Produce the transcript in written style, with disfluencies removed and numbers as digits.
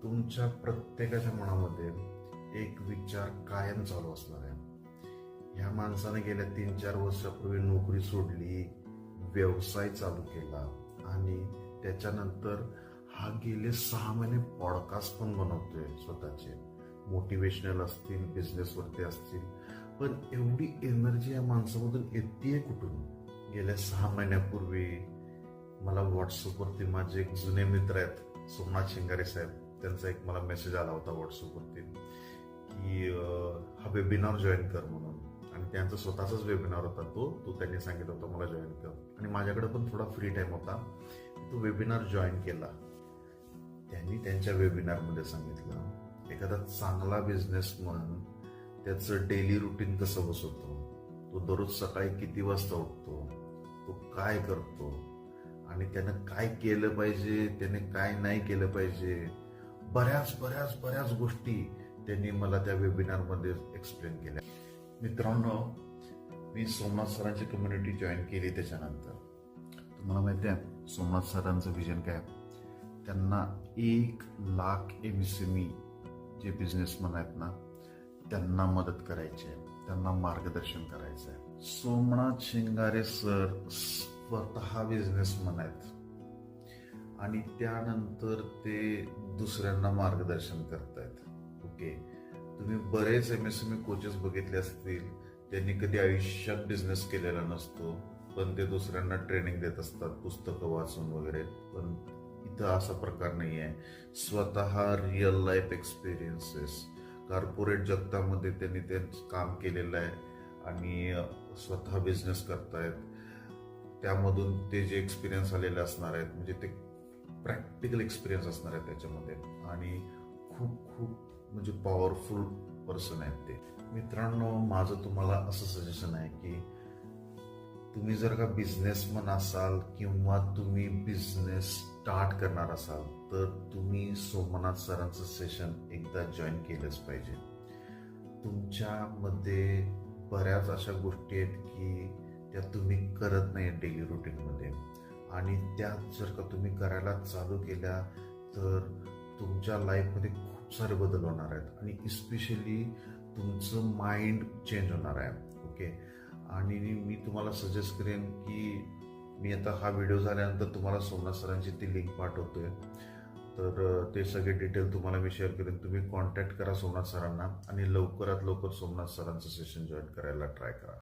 तुमच्या प्रत्येकाच्या मनामध्ये एक विचार कायम चालू असणार आहे. ह्या माणसाने गेल्या 3-4 वर्षापूर्वी नोकरी सोडली, व्यवसाय चालू केला आणि त्याच्यानंतर हा गेले 6 महिने पॉडकास्ट पण बनवतोय स्वतःचे. मोटिवेशनल असतील, बिझनेसवरती असतील, पण एवढी एनर्जी या माणसामधून येते कुठून? गेल्या 6 महिन्यापूर्वी मला व्हॉट्सअपवरती माझे एक जुने मित्र आहेत, सोमनाथ शिंगारे साहेब, त्यांचा एक मला मेसेज आला होता व्हॉट्सअपवरती की हा वेबिनार जॉईन कर म्हणून. आणि त्यांचा स्वतःचाच वेबिनार होता तो त्यांनी सांगितलं होतं मला जॉईन कर. आणि माझ्याकडे पण थोडा फ्री टाइम होता, तो वेबिनार जॉईन केला. त्यांनी त्यांच्या वेबिनारमध्ये सांगितलं एखादा चांगला बिझनेसमन त्याचं डेली रुटीन कसं बसवतो, तो दररोज सकाळी किती वाजता उठतो, तो काय करतो आणि त्यानं काय केलं पाहिजे, त्याने काय नाही केलं पाहिजे, बऱ्याच बऱ्याच बऱ्याच गोष्टी त्यांनी मला त्या वेबिनारमध्ये एक्सप्लेन केल्या. मित्रांनो, मी सोमनाथ सरांची कम्युनिटी जॉईन केली. त्याच्यानंतर तुम्हाला माहिती आहे सोमनाथ सरांचं विजन काय? त्यांना 1,00,000 MSME जे बिझनेसमन आहेत ना, त्यांना मदत करायची आहे, त्यांना मार्गदर्शन करायचं आहे. सोमनाथ शिंगारे सर स्वतः बिझनेसमन आहेत आणि त्यानंतर ते दुसऱ्यांना मार्गदर्शन करतायत. ओके, तुम्ही बरेच MSME कोचेस बघितले असतील, त्यांनी कधी आयुष्यात बिझनेस केलेला नसतो, पण ते दुसऱ्यांना ट्रेनिंग देत असतात पुस्तकं वाचून वगैरे. पण इथं असा प्रकार नाही आहे. स्वतः रिअल लाईफ एक्सपिरियन्सेस, कॉर्पोरेट जगतामध्ये त्यांनी त्यांचं काम केलेलं आहे आणि स्वतः बिझनेस करतायत. त्यामधून ते जे एक्सपिरियन्स आलेले असणार आहेत, म्हणजे ते प्रॅक्टिकल एक्सपिरियन्स असणार आहे त्याच्यामध्ये. आणि खूप खूप म्हणजे पॉवरफुल पर्सन आहेत ते. मित्रांनो, माझं तुम्हाला असं सजेशन आहे की तुम्ही जर का बिझनेसमन असाल किंवा तुम्ही बिझनेस स्टार्ट करणार असाल तर तुम्ही सोमनाथ सरांचं सेशन एकदा जॉईन केलंच पाहिजे. तुमच्यामध्ये बऱ्याच अशा गोष्टी आहेत की त्या तुम्ही करत नाही डेली रुटीनमध्ये, आणि त्या जर का तुम्ही करायला चालू केल्या तर तुमच्या लाईफमध्ये खूप सारे बदल होणार आहेत आणि इस्पेशली तुमचं माइंड चेंज होणार आहे. ओके, आणि मी तुम्हाला सजेस्ट करेन की मी आता हा व्हिडिओ झाल्यानंतर तुम्हाला सोमनाथ सरांची ती लिंक पाठवतोय, तर ते सगळे डिटेल तुम्हाला मी शेअर करेन. तुम्ही कॉन्टॅक्ट करा सोमनाथ सरांना आणि लवकरात लवकर सोमनाथ सरांचं सेशन जॉईन करायला ट्राय करा.